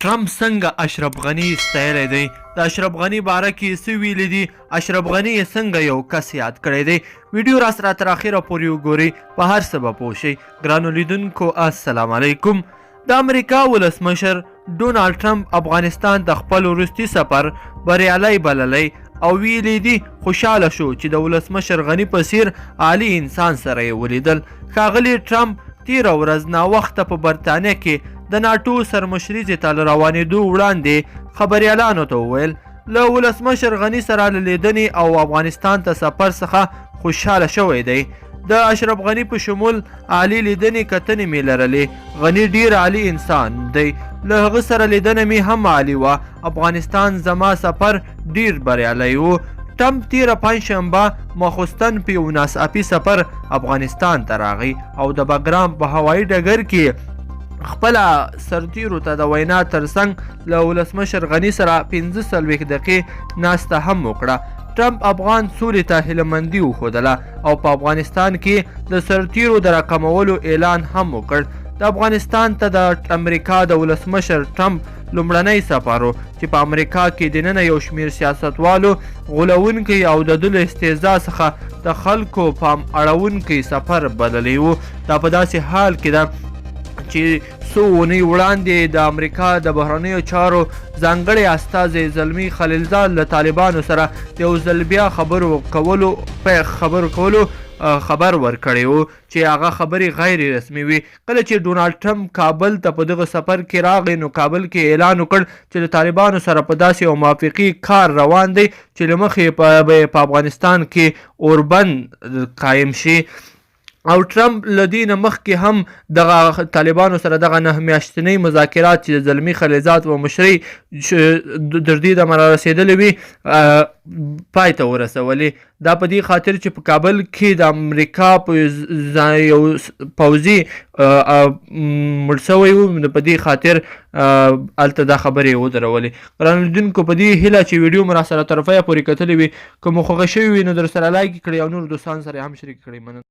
ټرمپ څنګه اشرف غني ستایلی دی؟ د اشرف غني باره کې څه ویلي دي؟ اشرف غني یې څنګه یو کس یاد کړی دی؟ ویډیو راسره تر اخره پورې وګورئ، په هر څه به پوه شئ. ګرانو لیدونکو السلام علیکم. د امریکا ولسمشر ډونالډ ټرمپ افغانستان د خپل وروستي سفر بریالی بللی او ویلي دي خوشحاله شو چې د ولسمشر غني په څیر عالي انسان سره یې ولیدل. ښاغلي ټرمپ تیره ورځ ناوخته په برطانیه کې د ناټو سرمشریزې ته له روانېدو وړاندې خبریالانو ته وویل له ولسمشر غني سره له لیدنې او افغانستان ته سفر څخه خوشحاله شوی دی. د اشرف غني په شمول عالي لیدنې کتنې مې لرلې. غني ډیر عالي انسان دی، له هغه سره لیدنه مې هم عالي وه. افغانستان زما سفر ډیر بریالی و. ټرمپ تیره پنجشنبه ماخوستن په یو ناڅاپي سفر افغانستان ته راغی او د بګرام په هوایي ډګر کې خپله سرتیرو ته د وینا ترڅنګ له ولسمشر غني سره 45 دقیقې ناسته هم وکړه. ټرمپ افغان سولې ته هیلهمندي وښودله او په افغانستان کې د سرتیرو د راکمولو اعلان هم وکړ. د افغانستان ته د امریکا د ولسمشر ټرمپ لومړنی سفر و چې په امریکا کې دننه یو شمیر سیاستوالو غولونکی او د ده له استهزا څخه د خلکو پام اړونکی سفر بللی و. دا په داسې حال کې ده چې څو اونۍ وړاندې د امریکا د بهرنیو چارو ځانګړی استازی زلمي خلیلزاد له طالبانو سره د یو ځل بیا خبرو کولو خبر ورکړی و چې هغه خبرې غیر رسمي وي. کله چې ډونالډ ټرمپ کابل ته په دغه سفر کې راغی نو کابل کې اعلان وکړ چې د طالبانو سره په داسې یو موافقي کار روان دی چې له مخې په افغانستان کې اوربند قایم شي. او ټرمپ له دې نه مخکې هم دغه طالبانو سره دغه 9 میاشتنۍ مذاکرات چې د زلمي خلیلزاد و مشرۍ تر دې دمه رارسېدلې وي پای ته ورسولې. دا په دې خاطر چې په کابل کې د امریکا یو پوځي مړ شوی و، په دې خاطر هلته دا خبرې ودرولې. ګرانو لیدونکو په دې هیله چې ویډیو مو راسره طرفه پورې کتلې وي، که مو خوښه شوې وي نو در سره لایک کړئ او نورو دوستانو سره هم شریک کړئ. مننه.